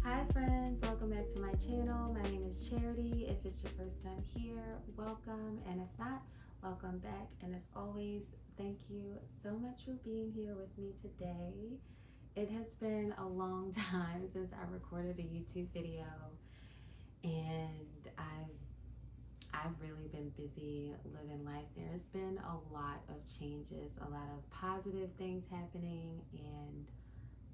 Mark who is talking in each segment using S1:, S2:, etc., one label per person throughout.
S1: Hi friends, welcome back to my channel. My name is Charity. If it's your first time here, welcome, and if not, welcome back. And as always, thank you so much for being here with me today. It has been a long time since I recorded a YouTube video, and I've really been busy living life. There's been a lot of changes, a lot of positive things happening, and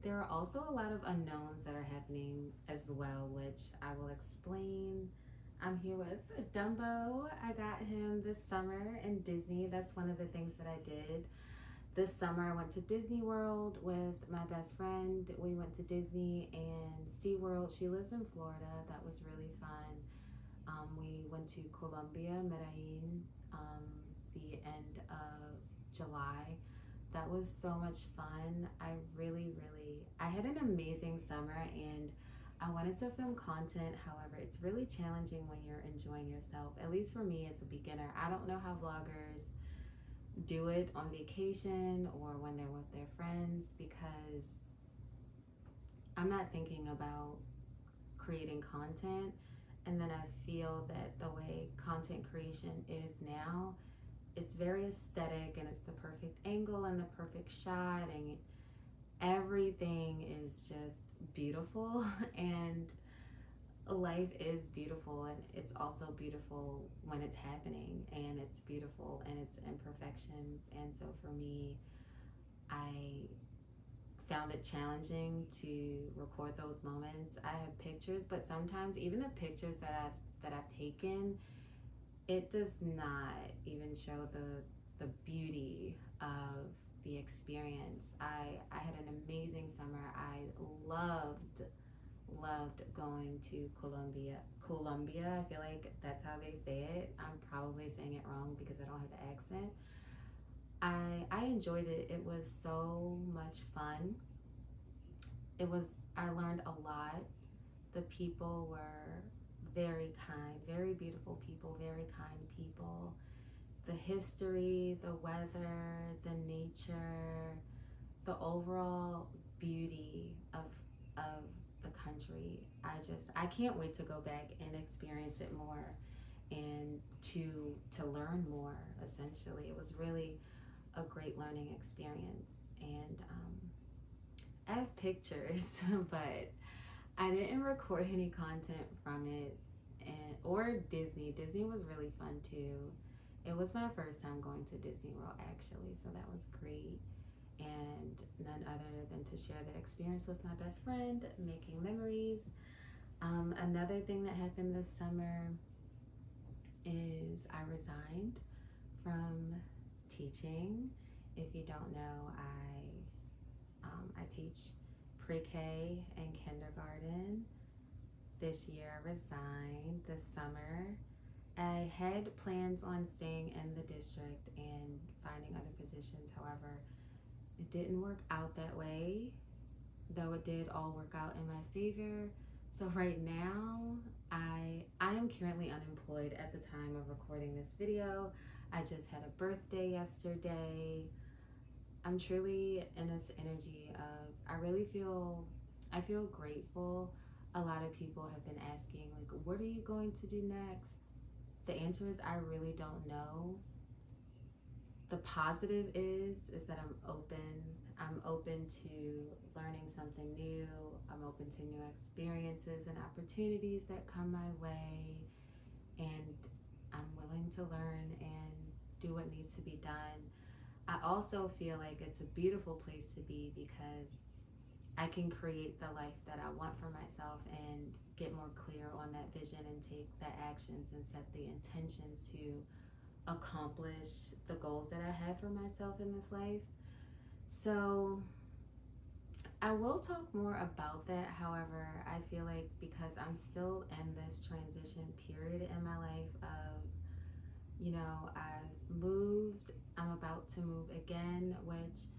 S1: there are also a lot of unknowns that are happening as well, which I will explain. I'm here with Dumbo. I got him this summer in Disney. That's one of the things that I did. This summer I went to Disney World with my best friend. We went to Disney and SeaWorld. She lives in Florida. That was really fun. We went to Colombia, Medellin, the end of July. That was so much fun. I had an amazing summer and I wanted to film content. However, it's really challenging when you're enjoying yourself, at least for me as a beginner. I don't know how vloggers do it on vacation or when they're with their friends, because I'm not thinking about creating content. And then I feel that the way content creation is now, it's very aesthetic and it's the perfect angle and the perfect shot and everything is just beautiful. And life is beautiful, and it's also beautiful when it's happening, and it's beautiful and its imperfections. And so for me, I found it challenging to record those moments. I have pictures, but sometimes even the pictures that I've taken, it does not even show the beauty of the experience. I had an amazing summer. I loved going to Colombia. I feel like that's how they say it. I'm probably saying it wrong because I don't have the accent. I enjoyed it. It was so much fun. I learned a lot. The people were very kind, very beautiful people, very kind people. The history, the weather, the nature, the overall beauty of the country. I can't wait to go back and experience it more and to learn more. Essentially, it was really a great learning experience. And I have pictures, but I didn't record any content from it. Or Disney. Disney was really fun too. It was my first time going to Disney World actually, so that was great. And none other than to share that experience with my best friend, making memories. Another thing that happened this summer is I resigned from teaching. If you don't know, I teach pre-K and kindergarten. This year I resigned this summer. I had plans on staying in the district and finding other positions. However, it didn't work out that way, though it did all work out in my favor. So right now, I am currently unemployed at the time of recording this video. I just had a birthday yesterday. I'm truly in this energy of, I feel grateful. A lot of people have been asking, like, what are you going to do next? The answer is I really don't know. The positive is that I'm open. I'm open to learning something new. I'm open to new experiences and opportunities that come my way. And I'm willing to learn and do what needs to be done. I also feel like it's a beautiful place to be because I can create the life that I want for myself and get more clear on that vision and take the actions and set the intentions to accomplish the goals that I have for myself in this life. So I will talk more about that. However, I feel like because I'm still in this transition period in my life of, I've moved, I'm about to move again, which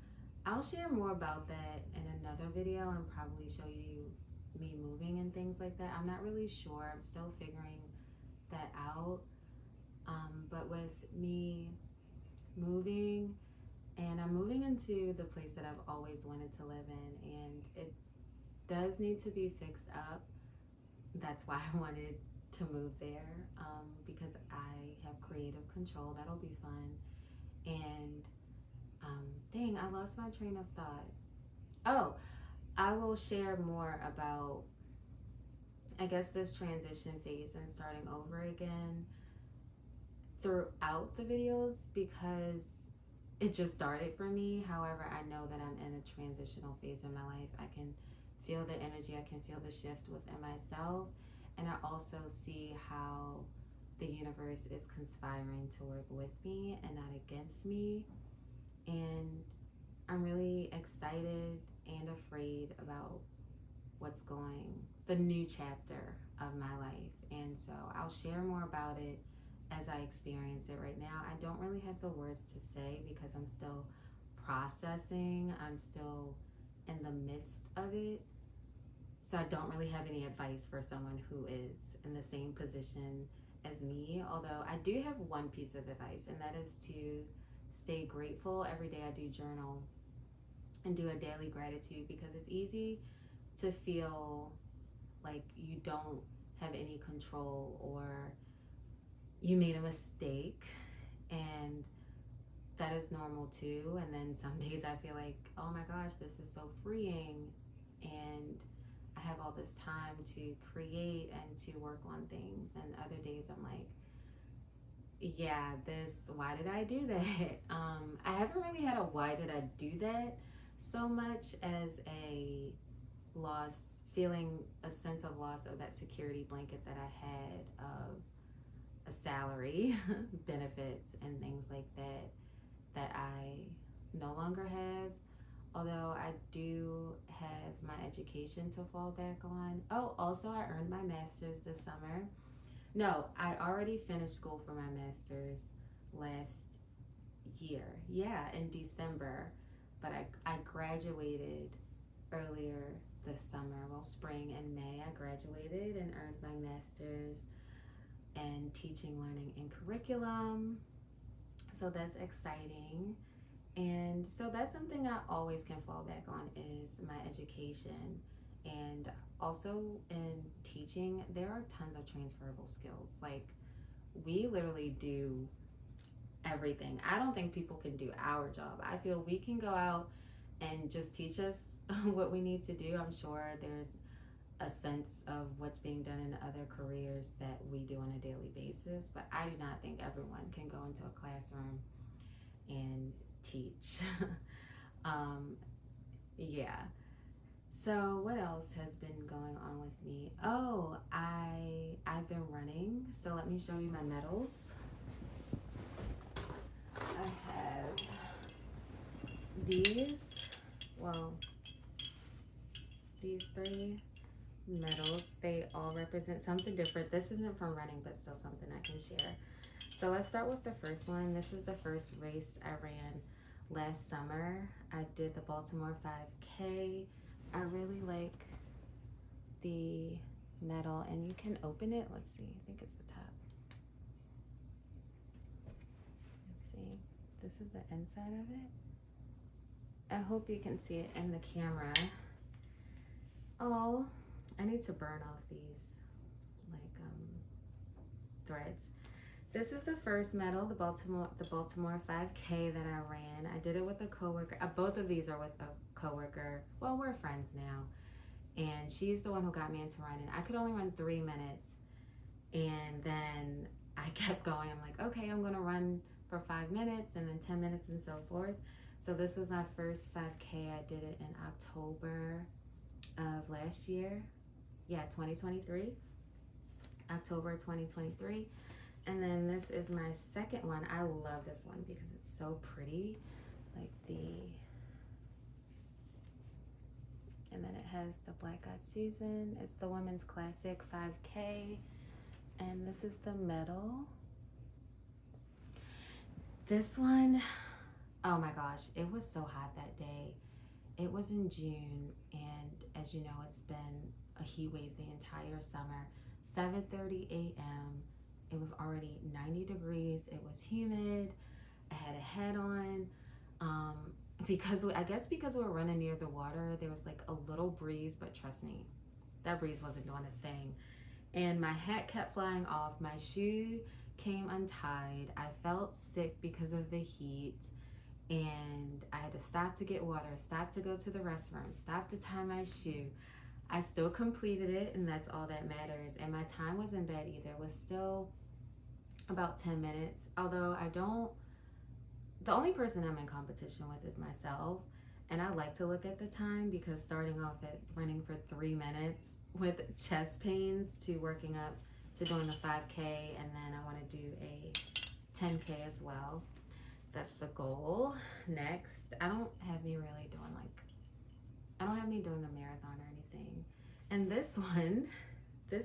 S1: I'll share more about that in another video and probably show you me moving and things like that. I'm not really sure. I'm still figuring that out. But with me moving, and I'm moving into the place that I've always wanted to live in, and does need to be fixed up. That's why I wanted to move there, because I have creative control. That'll be fun. And dang, I lost my train of thought. Oh, I will share more about, I guess, this transition phase and starting over again throughout the videos, because it just started for me. However, I know that I'm in a transitional phase in my life. I can feel the energy, I can feel the shift within myself, and I also see how the universe is conspiring to work with me and not against me. And I'm really excited and afraid about the new chapter of my life. And so I'll share more about it as I experience it right now. I don't really have the words to say because I'm still processing, I'm still in the midst of it. So I don't really have any advice for someone who is in the same position as me. Although I do have one piece of advice, and that is to stay grateful. Every day I do journal and do a daily gratitude, because it's easy to feel like you don't have any control or you made a mistake, and that is normal too. And then some days I feel like, oh my gosh, this is so freeing, and I have all this time to create and to work on things. And other days I'm like, yeah, why did I do that? I haven't really had a why did I do that so much as a loss, feeling a sense of loss of that security blanket that I had of a salary, benefits, and things like that I no longer have. Although I do have my education to fall back on. Oh, also I earned my master's this summer. No, I already finished school for my master's last year. Yeah, in December. But I graduated earlier this summer. Well, spring and May I graduated and earned my master's in teaching, learning, and curriculum. So that's exciting. And so that's something I always can fall back on, is my education. And also in teaching, there are tons of transferable skills. Like, we literally do everything. I don't think people can do our job. I feel we can go out and just teach us what we need to do. I'm sure there's a sense of what's being done in other careers that we do on a daily basis, but I do not think everyone can go into a classroom and teach. Yeah. So what else has been going on with me? Oh, I've been running. So let me show you my medals. I have these three medals. They all represent something different. This isn't from running, but still something I can share. So let's start with the first one. This is the first race I ran last summer. I did the Baltimore 5K. I really like the medal, and you can open it. Let's see, I think it's the top. Let's see, this is the inside of it. I hope you can see it in the camera. Oh, I need to burn off these threads. This is the first medal, the Baltimore 5K that I ran. I did it with a coworker. Both of these are with a coworker. Well, we're friends now, and she's the one who got me into running. I could only run 3 minutes, and then I kept going. I'm like, okay, I'm gonna run for 5 minutes, and then 10 minutes, and so forth. So this was my first 5K. I did it in October of last year. Yeah, 2023. October 2023. And then this is my second one. I love this one because it's so pretty. And then it has the Black Eyed Susan. It's the Women's Classic 5K. And this is the medal. This one, oh my gosh, it was so hot that day. It was in June, and as you know, it's been a heat wave the entire summer. 7:30 a.m. It was already 90 degrees. It was humid. I had a hat on I guess because we were running near the water, there was like a little breeze, but trust me, that breeze wasn't doing a thing. And my hat kept flying off. My shoe came untied. I felt sick because of the heat. And I had to stop to get water, stop to go to the restroom, stop to tie my shoe. I still completed it, and that's all that matters. And my time wasn't bad either. It was still about 10 minutes. Although the only person I'm in competition with is myself. And I like to look at the time, because starting off at running for 3 minutes with chest pains to working up to doing the 5K, and then I want to do a 10K as well. That's the goal. Next, I don't have me doing a marathon or anything. And this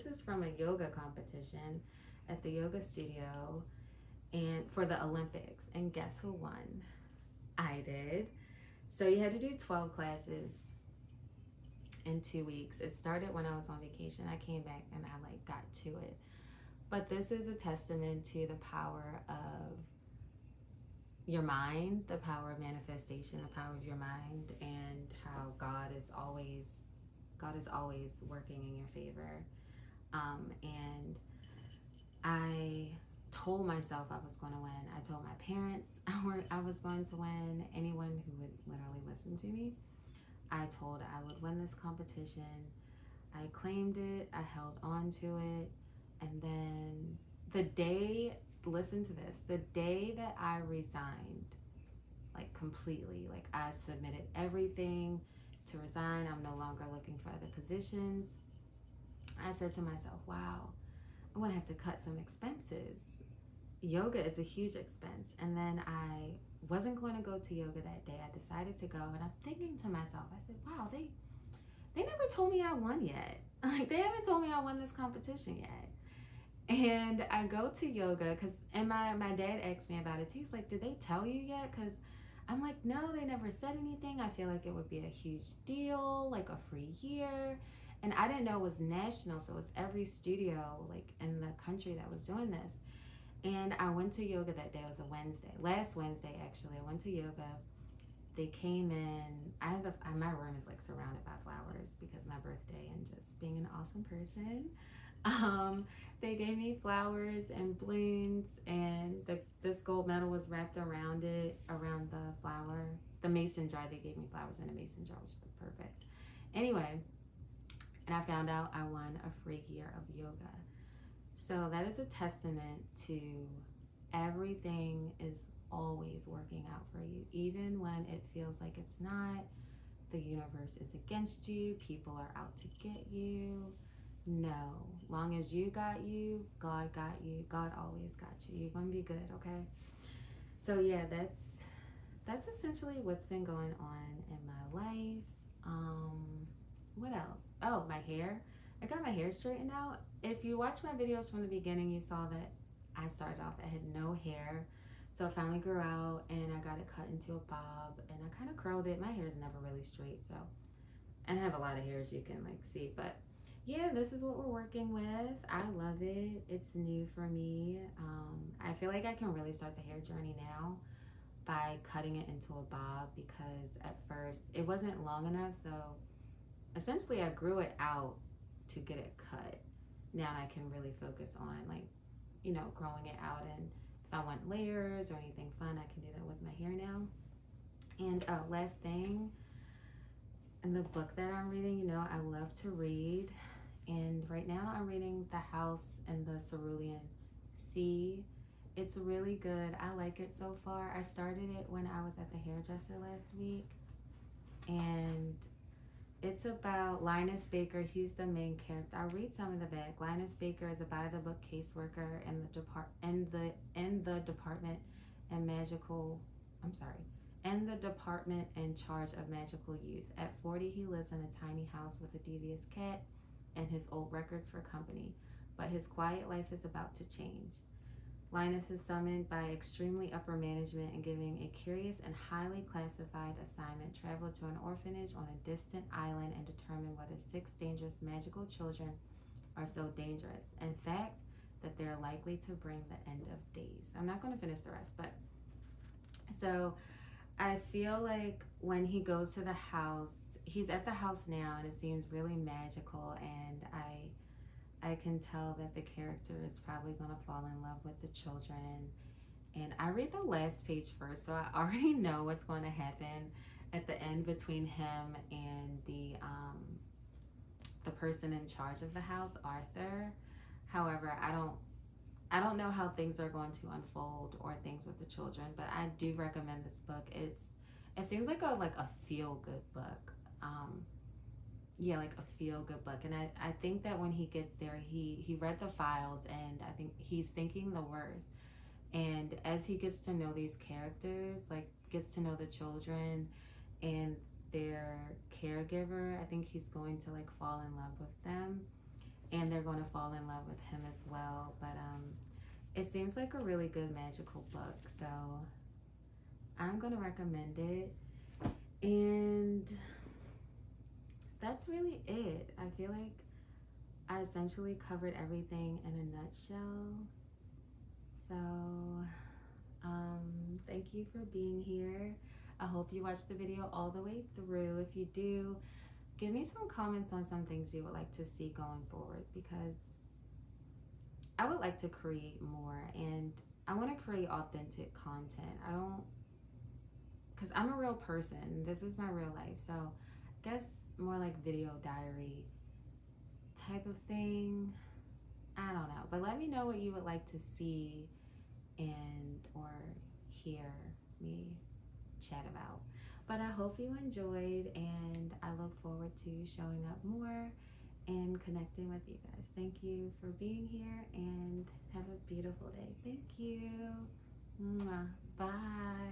S1: is from a yoga competition at the yoga studio and for the Olympics. And guess who won? I did. So you had to do 12 classes in 2 weeks. It started when I was on vacation. I came back and I got to it. But this is a testament to the power of your mind, the power of manifestation, the power of your mind, and how God is always working in your favor. And I told myself I was going to win. I told my parents I was going to win. Anyone who would literally listen to me, I told I would win this competition. I claimed it. I held on to it. And then the day, listen to this, the day that I resigned, completely, I submitted everything to resign. I'm no longer looking for other positions. I said to myself, wow, I'm going to have to cut some expenses. Yoga is a huge expense. And then I wasn't going to go to yoga that day. I decided to go, and I'm thinking to myself, I said, wow, they never told me I won yet. They haven't told me I won this competition yet. And I go to yoga, and my dad asked me about it too. He's like, did they tell you yet? Because I'm like, no, they never said anything. I feel like it would be a huge deal, a free year. And I didn't know it was national, so it was every studio in the country that was doing this. And I went to yoga that day. It was a Wednesday. Last Wednesday, actually. I went to yoga. They came in. My room is surrounded by flowers because my birthday and just being an awesome person. They gave me flowers and balloons, and this gold medal was wrapped around the flower. The mason jar, they gave me flowers in a mason jar, which is perfect. Anyway, and I found out I won a free year of yoga. So that is a testament to everything is always working out for you, even when it feels like it's not. The universe is against you. People are out to get you. No, long as you got you, God got you. God always got you. You're gonna be good, okay? So yeah, that's essentially what's been going on in my life. What else? Oh, my hair. I got my hair straightened out. If you watch my videos from the beginning, you saw that I started off, I had no hair. So I finally grew out and I got it cut into a bob, and I kind of curled it. My hair is never really straight, so, and I have a lot of hair, as you can see, but yeah, this is what we're working with. I love it. It's new for me. I feel like I can really start the hair journey now by cutting it into a bob, because at first it wasn't long enough, so essentially I grew it out to get it cut. Now I can really focus on growing it out, and if I want layers or anything fun, I can do that with my hair now. And last thing, in the book that I'm reading, I love to read, and right now I'm reading The House in the Cerulean Sea. It's really good. I like it so far. I started it when I was at the hairdresser last week, and it's about Linus Baker. He's the main character. I'll read some of the back. Linus Baker is a by-the-book caseworker in the department in charge of magical youth. At 40, he lives in a tiny house with a devious cat and his old records for company. But his quiet life is about to change. Linus is summoned by extremely upper management and given a curious and highly classified assignment: travel to an orphanage on a distant island and determine whether 6 dangerous magical children are so dangerous, in fact, that they're likely to bring the end of days. I'm not going to finish the rest, but so I feel like when he goes to the house, he's at the house now, and it seems really magical. And I can tell that the character is probably gonna fall in love with the children. And I read the last page first, so I already know what's going to happen at the end between him and the person in charge of the house, Arthur. However, I don't know how things are going to unfold or things with the children, but I do recommend this book. It seems like a feel good book. Um, yeah, like a feel good book. And I think that when he gets there, he read the files, and I think he's thinking the worst. And as he gets to know these characters, like gets to know the children and their caregiver, I think he's going to like fall in love with them, and they're going to fall in love with him as well. But it seems like a really good magical book, so I'm going to recommend it. And that's really it. I feel like I essentially covered everything in a nutshell. So, thank you for being here. I hope you watched the video all the way through. If you do, give me some comments on some things you would like to see going forward, because I would like to create more, and I want to create authentic content. I don't, because I'm a real person. This is my real life. So, I guess more like video diary type of thing. I don't know. But let me know what you would like to see and or hear me chat about. But I hope you enjoyed, and I look forward to showing up more and connecting with you guys. Thank you for being here, and have a beautiful day. Thank you. Mwah. Bye.